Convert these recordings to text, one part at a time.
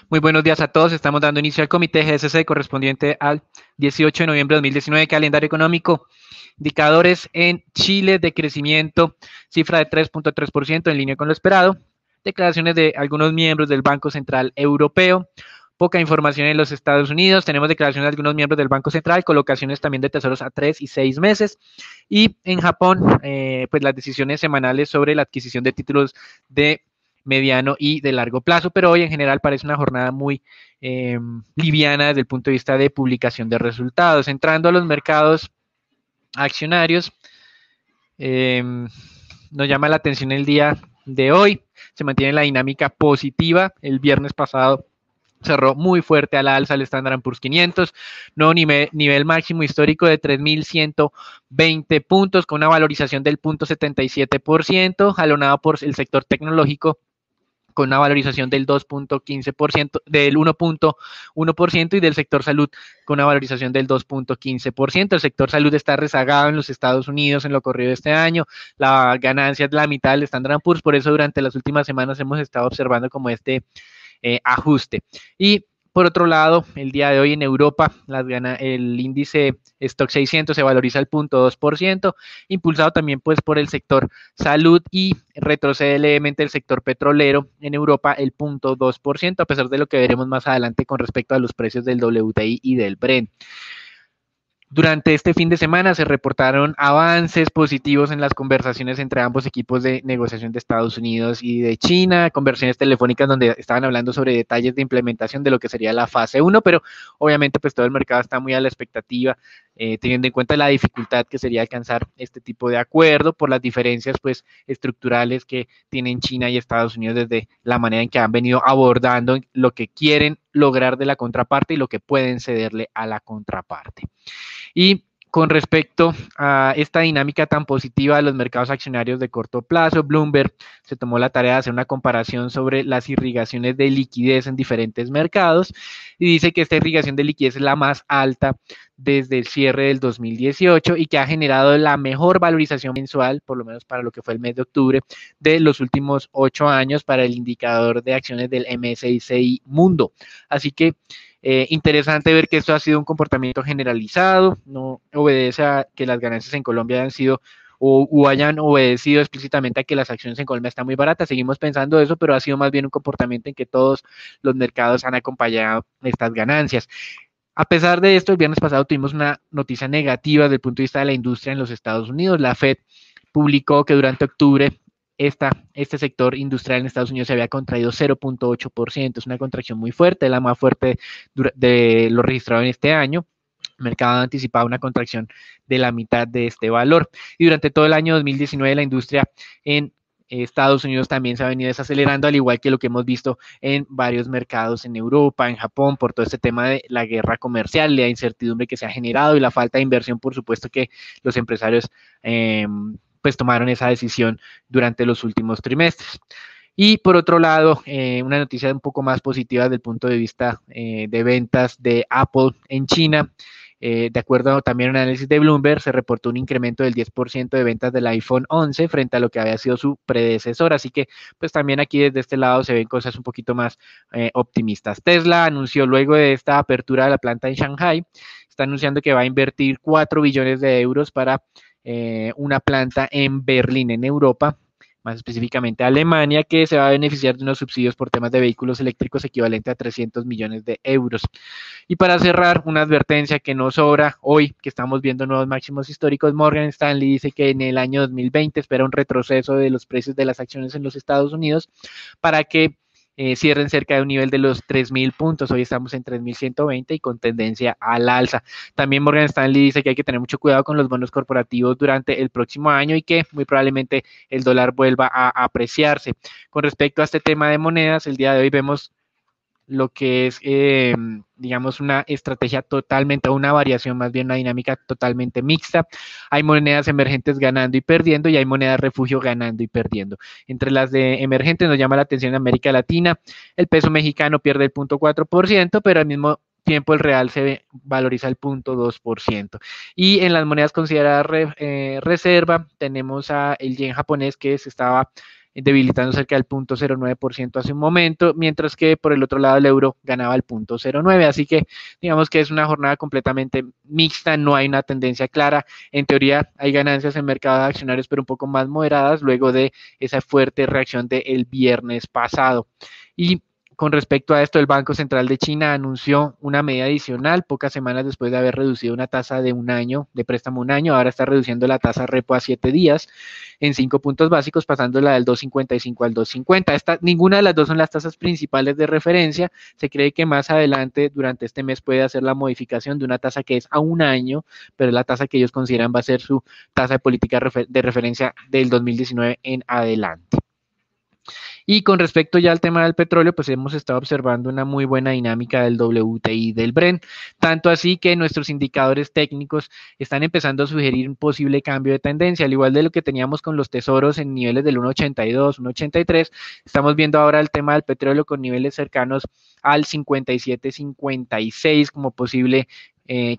Muy buenos días a todos. Estamos dando inicio al comité GSC correspondiente al 18 de noviembre de 2019, calendario económico. Indicadores en Chile de crecimiento, cifra de 3.3% en línea con lo esperado. Declaraciones de algunos miembros del Banco Central Europeo. Poca información en los Estados Unidos. Tenemos declaraciones de algunos miembros del Banco Central, colocaciones también de tesoros a 3 y 6 meses. Y en Japón, pues las decisiones semanales sobre la adquisición de títulos de mediano y de largo plazo, pero hoy en general parece una jornada muy liviana desde el punto de vista de publicación de resultados. Entrando a los mercados accionarios, nos llama la atención el día de hoy, se mantiene la dinámica positiva. El viernes pasado cerró muy fuerte a la alza el Standard & Poor's 500, nuevo nivel máximo histórico de 3.120 puntos, con una valorización del 0.77%, jalonado por el sector tecnológico, con una valorización del 2.15%, del 1.1% y del sector salud con una valorización del 2.15%. El sector salud está rezagado en los Estados Unidos en lo corrido de este año, la ganancia es la mitad del Standard & Poor's, por eso durante las últimas semanas hemos estado observando como este ajuste. Y por otro lado, el día de hoy en Europa, el índice Stock 600 se valoriza al 0.2%, impulsado también pues por el sector salud, y retrocede levemente el sector petrolero en Europa el 0.2%, a pesar de lo que veremos más adelante con respecto a los precios del WTI y del Brent. Durante este fin de semana se reportaron avances positivos en las conversaciones entre ambos equipos de negociación de Estados Unidos y de China, conversaciones telefónicas donde estaban hablando sobre detalles de implementación de lo que sería la fase 1, pero obviamente pues todo el mercado está muy a la expectativa, teniendo en cuenta la dificultad que sería alcanzar este tipo de acuerdo por las diferencias pues estructurales que tienen China y Estados Unidos desde la manera en que han venido abordando lo que quieren lograr de la contraparte y lo que pueden cederle a la contraparte. Y con respecto a esta dinámica tan positiva de los mercados accionarios de corto plazo, Bloomberg se tomó la tarea de hacer una comparación sobre las irrigaciones de liquidez en diferentes mercados y dice que esta irrigación de liquidez es la más alta desde el cierre del 2018 y que ha generado la mejor valorización mensual, por lo menos para lo que fue el mes de octubre, de los últimos 8 años para el indicador de acciones del MSCI Mundo. Así que interesante ver que esto ha sido un comportamiento generalizado, no obedece a que las ganancias en Colombia hayan sido o hayan obedecido explícitamente a que las acciones en Colombia están muy baratas. Seguimos pensando eso, pero ha sido más bien un comportamiento en que todos los mercados han acompañado estas ganancias. A pesar de esto, el viernes pasado tuvimos una noticia negativa desde el punto de vista de la industria en los Estados Unidos. La Fed publicó que durante octubre este sector industrial en Estados Unidos se había contraído 0.8%, es una contracción muy fuerte, la más fuerte de lo registrado en este año. El mercado anticipaba una contracción de la mitad de este valor. Y durante todo el año 2019 la industria en Estados Unidos también se ha venido desacelerando, al igual que lo que hemos visto en varios mercados en Europa, en Japón, por todo este tema de la guerra comercial, la incertidumbre que se ha generado y la falta de inversión, por supuesto, que los empresarios pues tomaron esa decisión durante los últimos trimestres. Y por otro lado, una noticia un poco más positiva desde el punto de vista de ventas de Apple en China. De acuerdo también a un análisis de Bloomberg, se reportó un incremento del 10% de ventas del iPhone 11 frente a lo que había sido su predecesor. Así que, pues también aquí desde este lado se ven cosas un poquito más optimistas. Tesla anunció luego de esta apertura de la planta en Shanghai, está anunciando que va a invertir 4 billones de euros para una planta en Berlín, en Europa, más específicamente Alemania, que se va a beneficiar de unos subsidios por temas de vehículos eléctricos equivalente a 300 millones de euros. Y para cerrar, una advertencia que no sobra hoy, que estamos viendo nuevos máximos históricos. Morgan Stanley dice que en el año 2020 espera un retroceso de los precios de las acciones en los Estados Unidos para que cierren cerca de un nivel de los 3.000 puntos. Hoy estamos en 3.120 y con tendencia al alza. También Morgan Stanley dice que hay que tener mucho cuidado con los bonos corporativos durante el próximo año y que muy probablemente el dólar vuelva a apreciarse. Con respecto a este tema de monedas, el día de hoy vemos lo que es, digamos, una estrategia totalmente, una variación, más bien una dinámica totalmente mixta. Hay monedas emergentes ganando y perdiendo y hay monedas refugio ganando y perdiendo. Entre las de emergentes nos llama la atención América Latina, el peso mexicano pierde el 0.4%, pero al mismo tiempo el real se valoriza el 0.2%. Y en las monedas consideradas reserva tenemos a el yen japonés que se estaba debilitando cerca del 0.09% hace un momento, mientras que por el otro lado el euro ganaba el 0.09%, así que digamos que es una jornada completamente mixta, no hay una tendencia clara. En teoría hay ganancias en mercado de accionarios, pero un poco más moderadas luego de esa fuerte reacción del viernes pasado. Y con respecto a esto, el Banco Central de China anunció una medida adicional pocas semanas después de haber reducido una tasa de un año, de préstamo un año, ahora está reduciendo la tasa repo a 7 días en 5 puntos básicos, pasándola del 2.55 al 2.50. Ninguna de las dos son las tasas principales de referencia. Se cree que más adelante, durante este mes, puede hacer la modificación de una tasa que es a un año, pero es la tasa que ellos consideran va a ser su tasa de política de referencia del 2019 en adelante. Y con respecto ya al tema del petróleo, pues hemos estado observando una muy buena dinámica del WTI y del Brent, tanto así que nuestros indicadores técnicos están empezando a sugerir un posible cambio de tendencia, al igual de lo que teníamos con los tesoros en niveles del 1.82, 1.83, estamos viendo ahora el tema del petróleo con niveles cercanos al 57, 56 como posible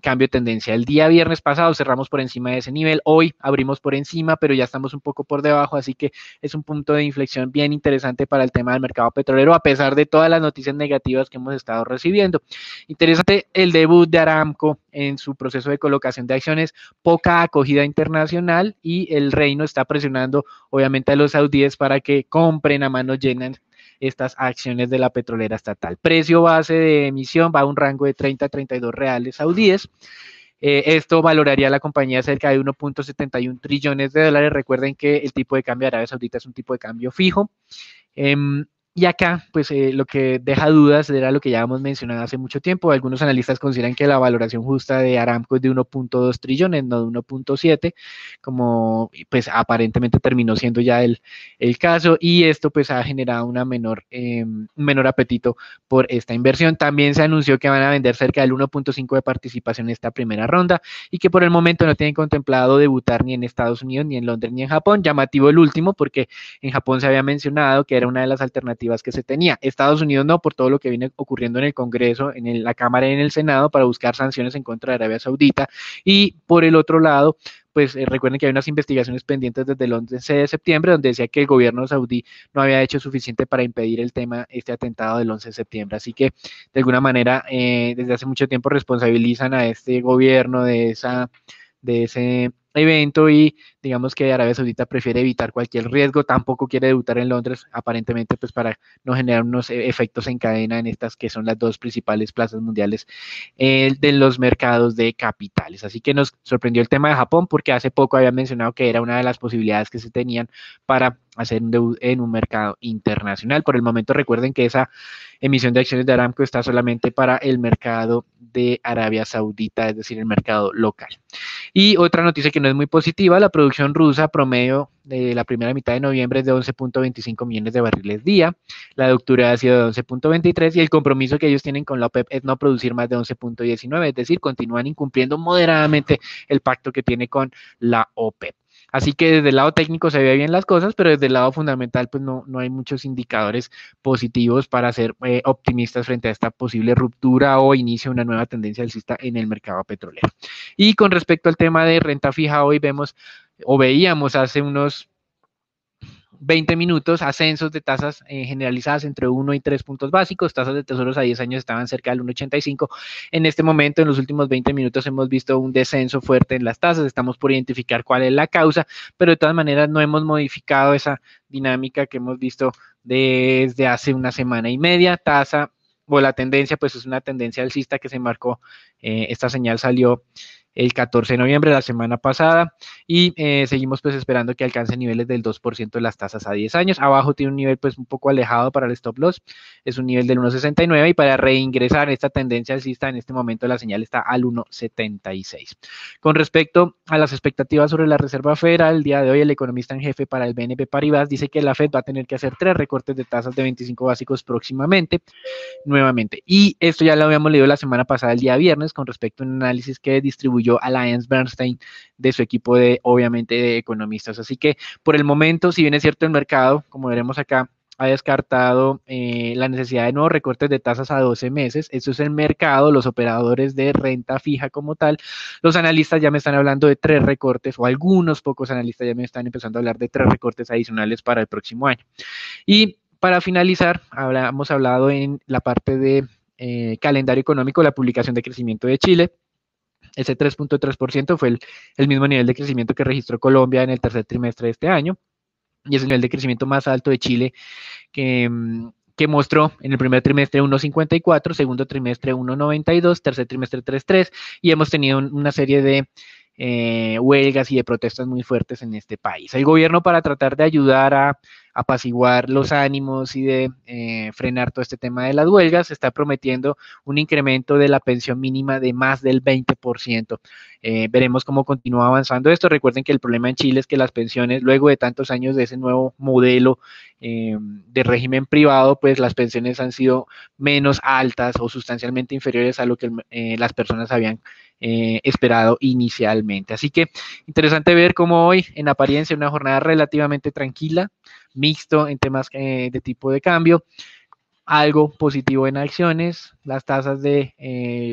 cambio de tendencia. El día viernes pasado cerramos por encima de ese nivel, hoy abrimos por encima, pero ya estamos un poco por debajo, así que es un punto de inflexión bien interesante para el tema del mercado petrolero, a pesar de todas las noticias negativas que hemos estado recibiendo. Interesante el debut de Aramco en su proceso de colocación de acciones, poca acogida internacional y el reino está presionando obviamente a los saudíes para que compren a manos llenas estas acciones de la petrolera estatal. Precio base de emisión va a un rango de 30 a 32 reales saudíes. Esto valoraría a la compañía cerca de 1.71 trillones de dólares. Recuerden que el tipo de cambio de Arabia Saudita es un tipo de cambio fijo. Y acá, pues lo que deja dudas era lo que ya hemos mencionado hace mucho tiempo. Algunos analistas consideran que la valoración justa de Aramco es de 1.2 trillones, no de 1.7, como pues aparentemente terminó siendo ya el caso, y esto pues ha generado una menor apetito por esta inversión. También se anunció que van a vender cerca del 1.5 de participación en esta primera ronda y que por el momento no tienen contemplado debutar ni en Estados Unidos, ni en Londres, ni en Japón. Llamativo el último, porque en Japón se había mencionado que era una de las alternativas que se tenía. Estados Unidos no, por todo lo que viene ocurriendo en el Congreso, en la Cámara y en el Senado para buscar sanciones en contra de Arabia Saudita. Y por el otro lado, pues recuerden que hay unas investigaciones pendientes desde el 11 de septiembre donde decía que el gobierno saudí no había hecho suficiente para impedir este atentado del 11 de septiembre. Así que de alguna manera desde hace mucho tiempo responsabilizan a este gobierno de ese evento y digamos que Arabia Saudita prefiere evitar cualquier riesgo, tampoco quiere debutar en Londres, aparentemente pues para no generar unos efectos en cadena en estas que son las dos principales plazas mundiales de los mercados de capitales. Así que nos sorprendió el tema de Japón porque hace poco había mencionado que era una de las posibilidades que se tenían para hacer un debut en un mercado internacional. Por el momento recuerden que esa emisión de acciones de Aramco está solamente para el mercado de Arabia Saudita, es decir, el mercado local. Y otra noticia que no es muy positiva, la producción rusa promedio de la primera mitad de noviembre es de 11.25 millones de barriles día, la de octubre ha sido de 11.23 y el compromiso que ellos tienen con la OPEP es no producir más de 11.19, es decir, continúan incumpliendo moderadamente el pacto que tiene con la OPEP. Así que desde el lado técnico se ve bien las cosas, pero desde el lado fundamental pues no hay muchos indicadores positivos para ser optimistas frente a esta posible ruptura o inicio de una nueva tendencia alcista en el mercado petrolero. Y con respecto al tema de renta fija, hoy vemos o veíamos hace unos 20 minutos, ascensos de tasas generalizadas entre 1 y 3 puntos básicos, tasas de tesoros a 10 años estaban cerca del 1.85. En este momento, en los últimos 20 minutos, hemos visto un descenso fuerte en las tasas, estamos por identificar cuál es la causa, pero de todas maneras no hemos modificado esa dinámica que hemos visto desde hace una semana y media. Tasa o la tendencia, pues es una tendencia alcista que se marcó, esta señal salió el 14 de noviembre de la semana pasada y seguimos pues esperando que alcance niveles del 2% de las tasas a 10 años. Abajo tiene un nivel pues un poco alejado para el stop loss, es un nivel del 1.69 y para reingresar esta tendencia alcista en este momento la señal está al 1.76. Con respecto a las expectativas sobre la Reserva Federal, el día de hoy el economista en jefe para el BNP Paribas dice que la Fed va a tener que hacer 3 recortes de tasas de 25 básicos próximamente, nuevamente. Y esto ya lo habíamos leído la semana pasada, el día viernes, con respecto a un análisis que distribuyó Alliance Bernstein de su equipo de, obviamente, de economistas. Así que por el momento, si bien es cierto el mercado, como veremos acá, ha descartado la necesidad de nuevos recortes de tasas a 12 meses. Eso es el mercado, los operadores de renta fija como tal. Los analistas ya me están hablando de 3 recortes, o algunos pocos analistas ya me están empezando a hablar de 3 recortes adicionales para el próximo año. Y para finalizar, hemos hablado en la parte de calendario económico, la publicación de crecimiento de Chile. Ese 3.3% fue el mismo nivel de crecimiento que registró Colombia en el tercer trimestre de este año, y es el nivel de crecimiento más alto de Chile que mostró en el primer trimestre 1.54, segundo trimestre 1.92, tercer trimestre 3.3, y hemos tenido una serie de huelgas y de protestas muy fuertes en este país. El gobierno, para tratar de ayudar a apaciguar los ánimos y de frenar todo este tema de las huelgas, está prometiendo un incremento de la pensión mínima de más del 20%. Veremos cómo continúa avanzando esto. Recuerden que el problema en Chile es que las pensiones, luego de tantos años de ese nuevo modelo de régimen privado, pues las pensiones han sido menos altas o sustancialmente inferiores a lo que las personas habían esperado inicialmente. Así que interesante ver cómo hoy, en apariencia, una jornada relativamente tranquila, mixto en temas de tipo de cambio, algo positivo en acciones, las tasas de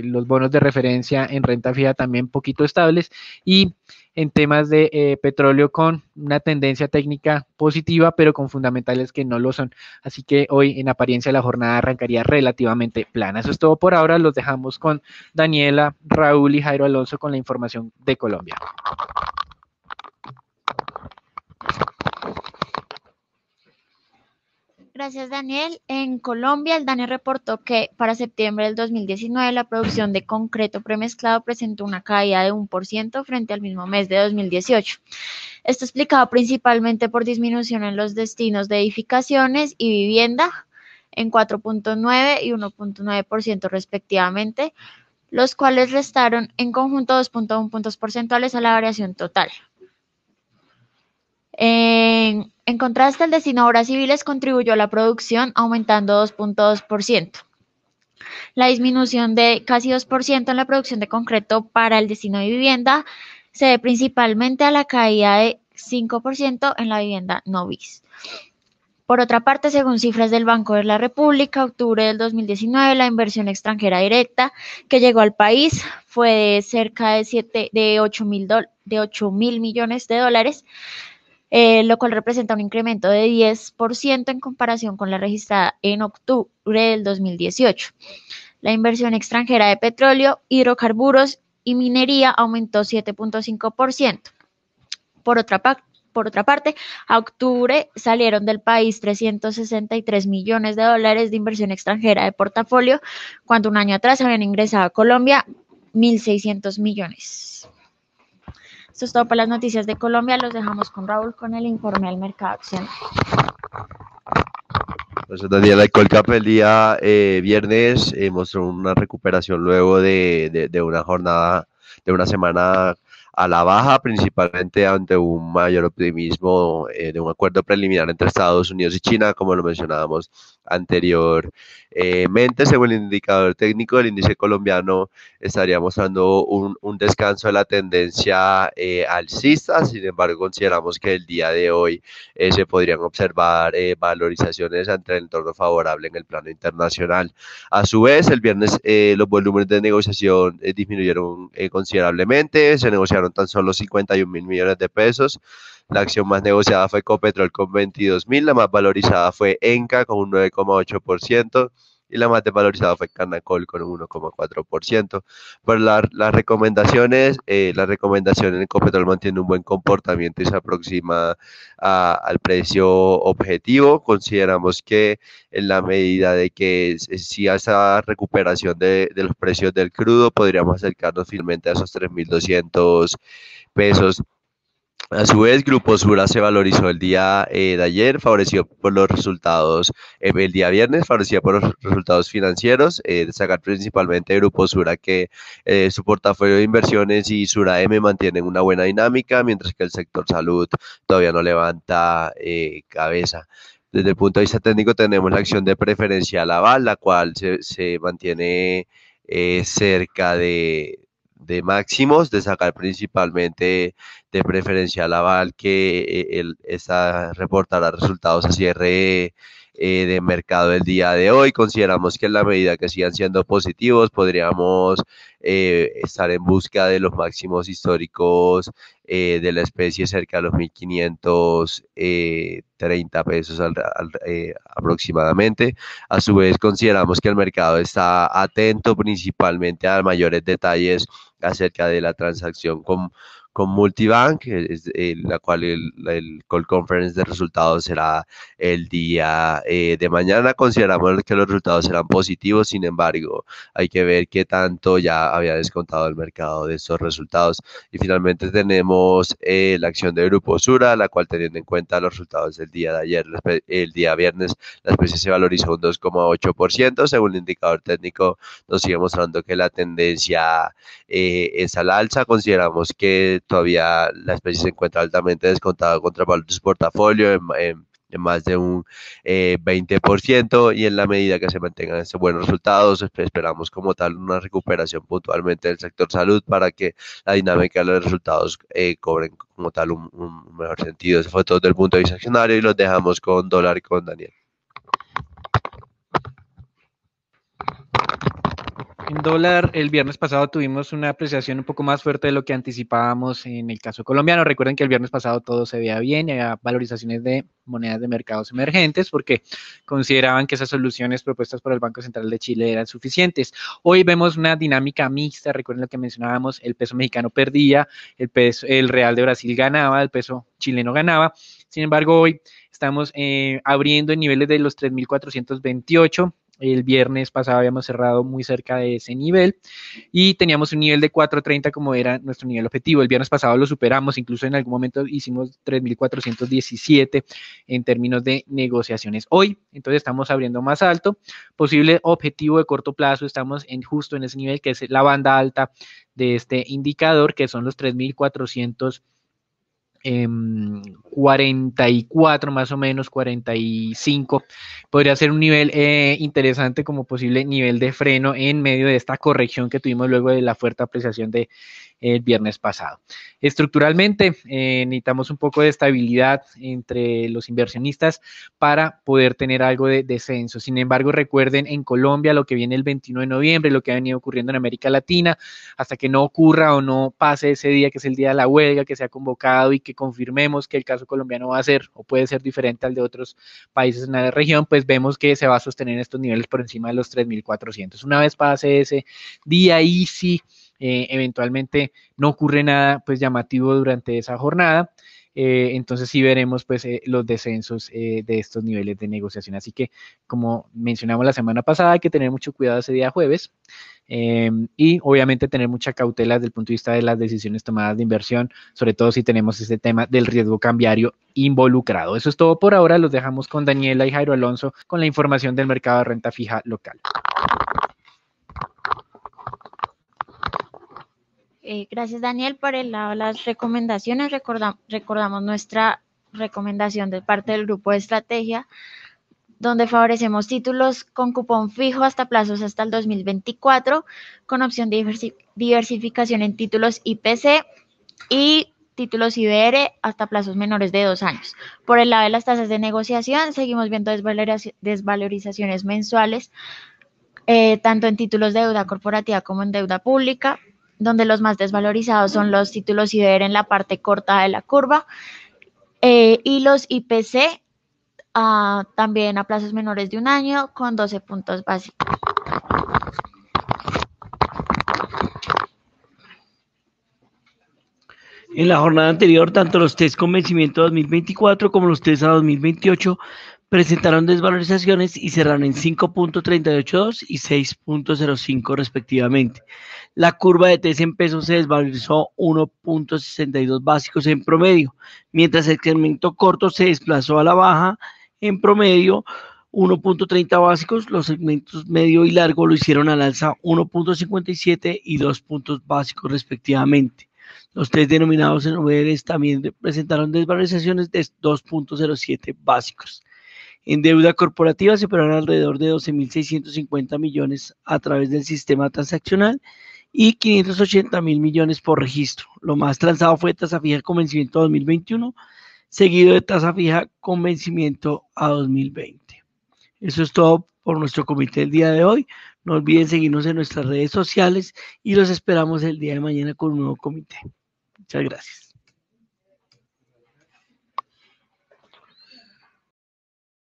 los bonos de referencia en renta fija también poquito estables, y en temas de petróleo con una tendencia técnica positiva, pero con fundamentales que no lo son. Así que hoy en apariencia la jornada arrancaría relativamente plana. Eso es todo por ahora. Los dejamos con Daniela, Raúl y Jairo Alonso con la información de Colombia. Gracias, Daniel. En Colombia, el DANE reportó que para septiembre del 2019 la producción de concreto premezclado presentó una caída de 1% frente al mismo mes de 2018. Esto explicado principalmente por disminución en los destinos de edificaciones y vivienda en 4.9 y 1.9% respectivamente, los cuales restaron en conjunto 2.1 puntos porcentuales a la variación total. En contraste, el destino de obras civiles contribuyó a la producción, aumentando 2.2%. La disminución de casi 2% en la producción de concreto para el destino de vivienda se debe principalmente a la caída de 5% en la vivienda no BIS. Por otra parte, según cifras del Banco de la República, octubre del 2019, la inversión extranjera directa que llegó al país fue de cerca de 8 mil millones de dólares, lo cual representa un incremento de 10% en comparación con la registrada en octubre del 2018. La inversión extranjera de petróleo, hidrocarburos y minería aumentó 7.5%. Por otra parte, a octubre salieron del país 363 millones de dólares de inversión extranjera de portafolio, cuando un año atrás habían ingresado a Colombia 1.600 millones. Esto es todo para las noticias de Colombia. Los dejamos con Raúl con el informe del mercado accionario. Entonces, Daniela, el Colcap el día viernes mostró una recuperación luego de una jornada, de una semana a la baja, principalmente ante un mayor optimismo de un acuerdo preliminar entre Estados Unidos y China, como lo mencionábamos anteriormente. Según el indicador técnico, el índice colombiano estaría mostrando un descanso de la tendencia alcista. Sin embargo, consideramos que el día de hoy se podrían observar valorizaciones ante el entorno favorable en el plano internacional. A su vez, el viernes los volúmenes de negociación disminuyeron considerablemente, se negociaron tan solo 51.000 millones de pesos. La acción más negociada fue Ecopetrol con 22.000, la más valorizada fue Enca con un 9.8%. Y la más desvalorizada fue Canacol con un 1.4%. Pero las recomendaciones en Ecopetrol mantiene un buen comportamiento y se aproxima al precio objetivo. Consideramos que en la medida de que si esa recuperación de los precios del crudo, podríamos acercarnos finalmente a esos 3.200 pesos. A su vez, Grupo Sura se valorizó el día de ayer, favorecido por los resultados, el día viernes, favorecido por los resultados financieros, destacar principalmente Grupo Sura que su portafolio de inversiones y Sura M mantienen una buena dinámica, mientras que el sector salud todavía no levanta cabeza. Desde el punto de vista técnico tenemos la acción de preferencial aval, la cual se mantiene cerca de máximos, destacar principalmente de preferencial aval que reportará resultados a cierre de mercado del día de hoy. Consideramos que en la medida que sigan siendo positivos, podríamos estar en busca de los máximos históricos de la especie cerca de los 1.530 pesos aproximadamente. A su vez, consideramos que el mercado está atento principalmente a mayores detalles acerca de la transacción con Multibank, la cual el call conference de resultados será el día de mañana. Consideramos que los resultados serán positivos, sin embargo, hay que ver qué tanto ya había descontado el mercado de estos resultados. Y finalmente tenemos la acción de Grupo Sura, la cual, teniendo en cuenta los resultados del día de ayer, el día viernes, la especie se valorizó un 2,8%. Según el indicador técnico, nos sigue mostrando que la tendencia es al alza. Consideramos que todavía la especie se encuentra altamente descontada contra el valor de su portafolio en más de un 20%, y en la medida que se mantengan estos buenos resultados, esperamos como tal una recuperación puntualmente del sector salud para que la dinámica de los resultados cobren como tal un mejor sentido. Eso fue todo desde el punto de vista accionario y los dejamos con dólar y con Daniel. En dólar, el viernes pasado tuvimos una apreciación un poco más fuerte de lo que anticipábamos en el caso colombiano. Recuerden que el viernes pasado todo se veía bien, había valorizaciones de monedas de mercados emergentes porque consideraban que esas soluciones propuestas por el Banco Central de Chile eran suficientes. Hoy vemos una dinámica mixta. Recuerden lo que mencionábamos: el peso mexicano perdía, el real de Brasil ganaba, el peso chileno ganaba. Sin embargo, hoy estamos abriendo en niveles de los 3.428. El viernes pasado habíamos cerrado muy cerca de ese nivel y teníamos un nivel de 4.30 como era nuestro nivel objetivo. El viernes pasado lo superamos, incluso en algún momento hicimos 3.417 en términos de negociaciones. Hoy, entonces, estamos abriendo más alto. Posible objetivo de corto plazo, estamos justo en ese nivel, que es la banda alta de este indicador, que son los 3.444 más o menos, 45, podría ser un nivel interesante como posible nivel de freno en medio de esta corrección que tuvimos luego de la fuerte apreciación de el viernes pasado. Estructuralmente necesitamos un poco de estabilidad entre los inversionistas para poder tener algo de descenso. Sin embargo, recuerden en Colombia lo que viene el 21 de noviembre, lo que ha venido ocurriendo en América Latina, hasta que no ocurra o no pase ese día que es el día de la huelga que se ha convocado y que confirmemos que el caso colombiano va a ser o puede ser diferente al de otros países en la región, pues vemos que se va a sostener estos niveles por encima de los 3.400. Una vez pase ese día y sí, eventualmente no ocurre nada pues llamativo durante esa jornada, entonces sí veremos pues los descensos de estos niveles de negociación. Así que, como mencionamos la semana pasada, hay que tener mucho cuidado ese día jueves y obviamente tener mucha cautela desde el punto de vista de las decisiones tomadas de inversión, sobre todo si tenemos este tema del riesgo cambiario involucrado. Eso es todo por ahora. Los dejamos con Daniela y Jairo Alonso con la información del mercado de renta fija local. Gracias, Daniel, por el lado de las recomendaciones. Recordamos nuestra recomendación de parte del grupo de estrategia, donde favorecemos títulos con cupón fijo hasta plazos hasta el 2024, con opción de diversificación en títulos IPC y títulos IBR hasta plazos menores de 2 años. Por el lado de las tasas de negociación, seguimos viendo desvalorizaciones mensuales, tanto en títulos de deuda corporativa como en deuda pública, donde los más desvalorizados son los títulos IBR en la parte corta de la curva y los IPC también a plazos menores de 1 año con 12 puntos básicos. En la jornada anterior, tanto los test con vencimiento 2024 como los test a 2028 presentaron desvalorizaciones y cerraron en 5.382 y 6.05 respectivamente. La curva de test en pesos se desvalorizó 1.62 básicos en promedio, mientras el segmento corto se desplazó a la baja en promedio 1.30 básicos. Los segmentos medio y largo lo hicieron al alza 1.57 y 2 puntos básicos respectivamente. Los test denominados en UVRs también presentaron desvalorizaciones de 2.07 básicos. En deuda corporativa se operaron alrededor de 12.650 millones a través del sistema transaccional y 580.000 millones por registro. Lo más transado fue tasa fija con vencimiento a 2021, seguido de tasa fija con vencimiento a 2020. Eso es todo por nuestro comité el día de hoy. No olviden seguirnos en nuestras redes sociales y los esperamos el día de mañana con un nuevo comité. Muchas gracias.